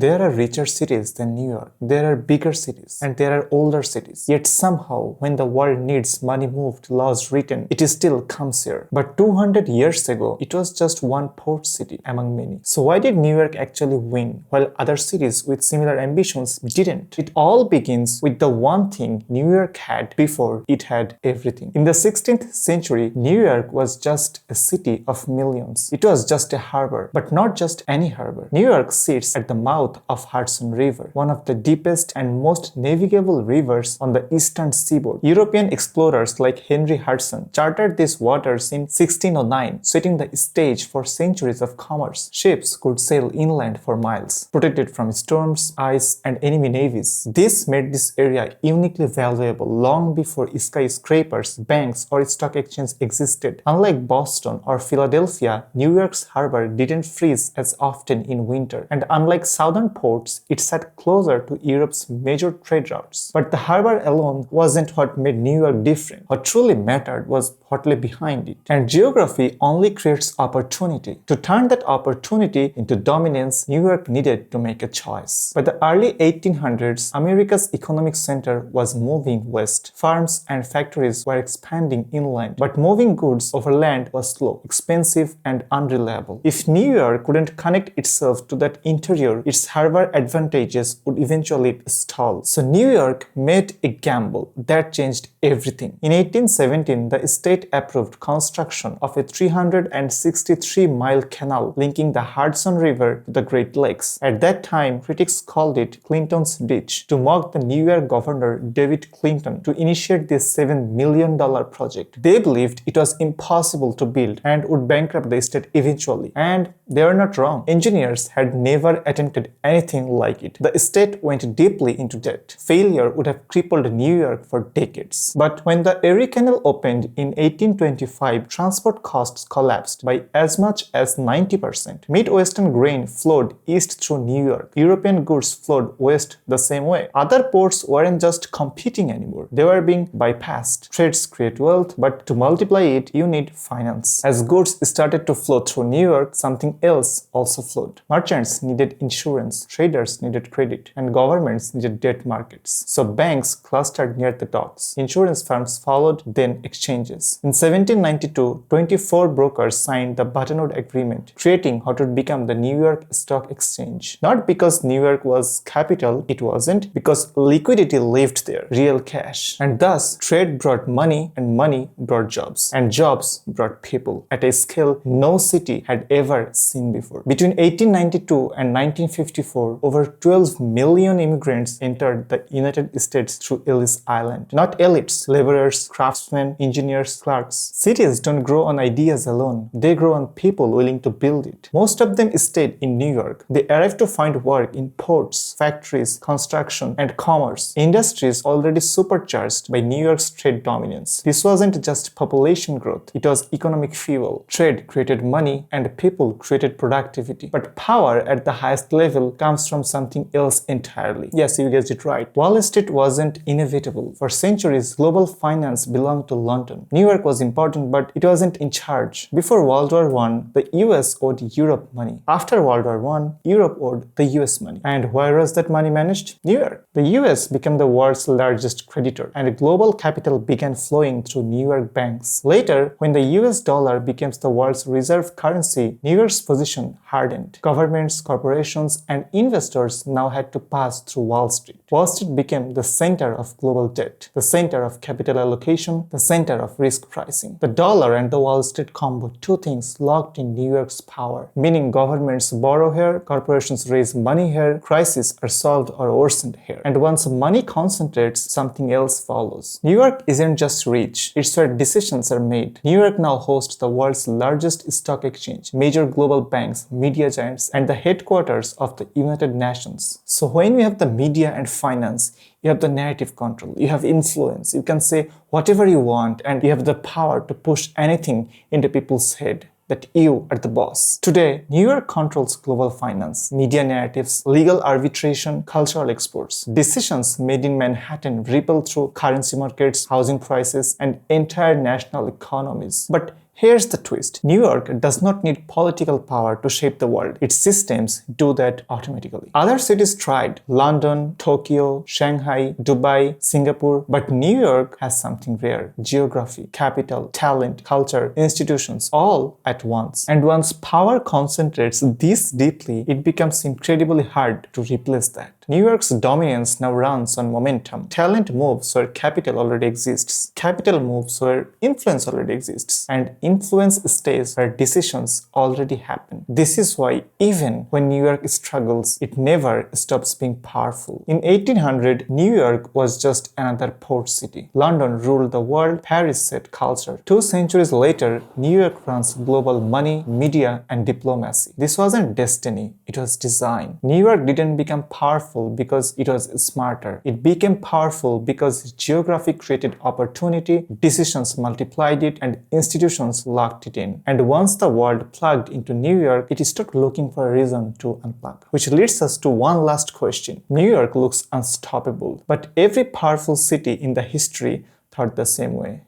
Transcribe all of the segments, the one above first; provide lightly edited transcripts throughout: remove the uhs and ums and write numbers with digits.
There are richer cities than New York. There are bigger cities. And there are older cities. Yet somehow, when the world needs money moved, laws written, it still comes here. But 200 years ago, it was just one port city among many. So why did New York actually win, while other cities with similar ambitions didn't? It all begins with the one thing New York had before it had everything. In the 16th century, New York was just a city of millions. It was just a harbor, but not just any harbor. New York sits at the mouth of Hudson River, one of the deepest and most navigable rivers on the eastern seaboard. European explorers like Henry Hudson charted these waters in 1609, setting the stage for centuries of commerce. Ships could sail inland for miles, protected from storms, ice, and enemy navies. This made this area uniquely valuable long before skyscrapers, banks, or stock exchange existed. Unlike Boston or Philadelphia, New York's harbor didn't freeze as often in winter, and unlike southern ports, it sat closer to Europe's major trade routes. But the harbor alone wasn't what made New York different. What truly mattered was what lay behind it. And geography only creates opportunity. To turn that opportunity into dominance, New York needed to make a choice. By the early 1800s, America's economic center was moving west. Farms and factories were expanding inland, but moving goods over land was slow, expensive, and unreliable. If New York couldn't connect itself to that interior, its harbor advantages would eventually stall. So New York made a gamble that changed everything. In 1817, the state approved construction of a 363-mile canal linking the Hudson River to the Great Lakes. At that time, critics called it Clinton's Ditch, to mock the New York governor DeWitt Clinton to initiate this $7 million project. They believed it was impossible to build and would bankrupt the state eventually. And they were not wrong. Engineers had never attempted anything like it. The state went deeply into debt. Failure would have crippled New York for decades. But when the Erie Canal opened in 1825, transport costs collapsed by as much as 90%. Midwestern grain flowed east through New York. European goods flowed west the same way. Other ports weren't just competing anymore. They were being bypassed. Trades create wealth, but to multiply it, you need finance. As goods started to flow through New York, something else also flowed. Merchants needed insurance, traders needed credit, and governments needed debt markets. So banks clustered near the docks. Insurance firms followed, then exchanges. In 1792, 24 brokers signed the Bretton Woods Agreement, creating what would become the New York Stock Exchange. Not because New York was capital, it wasn't, because liquidity lived there, real cash. And thus, trade brought money, and money brought jobs. And jobs brought people at a scale no city had ever seen before. Between 1892 and 1954, over 12 million immigrants entered the United States through Ellis Island. Not elites, laborers, craftsmen, engineers, clerks. Cities don't grow on ideas alone. They grow on people willing to build it. Most of them stayed in New York. They arrived to find work in ports, factories, construction, and commerce. Industries already supercharged by New York's trade dominance. This wasn't just population growth. It was economic fuel. Trade created money and people created productivity. But power at the highest level comes from something else entirely. Yes, you guessed it right. Wall Street wasn't inevitable. For centuries, global finance belonged to London. New York was important, but it wasn't in charge. Before World War I, the US owed Europe money. After World War I, Europe owed the US money. And where was that money managed? New York. The US became the world's largest creditor, and global capital began flowing through New York banks. Later, when the US dollar became the world's reserve currency, New York's position hardened. Governments, corporations, and investors now had to pass through Wall Street. Wall Street became the center of global debt, the center of capital allocation, the center of risk pricing. The dollar and the Wall Street combo, two things locked in New York's power, meaning governments borrow here, corporations raise money here, crises are solved or worsened here. And once money concentrates, something else follows. New York isn't just rich, it's where decisions are made. New York now hosts the world's largest stock exchange, major global banks, media giants, and the headquarters of the United Nations. So when we have the media and finance, you have the narrative control, you have influence, you can say whatever you want, and you have the power to push anything into people's head, that you are the boss. Today, New York controls global finance, media narratives, legal arbitration, cultural exports. Decisions made in Manhattan ripple through currency markets, housing prices, and entire national economies. But Here's the twist. New York does not need political power to shape the world. Its systems do that automatically. Other cities tried: London, Tokyo, Shanghai, Dubai, Singapore, but New York has something rare: geography, capital, talent, culture, institutions, all at once. And once power concentrates this deeply, it becomes incredibly hard to replace that. New York's dominance now runs on momentum. Talent moves where capital already exists. Capital moves where influence already exists. And influence stays where decisions already happen. This is why even when New York struggles, it never stops being powerful. In 1800, New York was just another port city. London ruled the world. Paris set culture. 2 centuries later, New York runs global money, media, and diplomacy. This wasn't destiny, it was design. New York didn't become powerful because it was smarter. It became powerful because geography created opportunity, decisions multiplied it, and institutions locked it in. And once the world plugged into New York, it stopped looking for a reason to unplug. Which leads us to one last question. New York looks unstoppable, but every powerful city in the history thought the same way.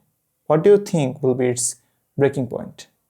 What do you think will be its breaking point?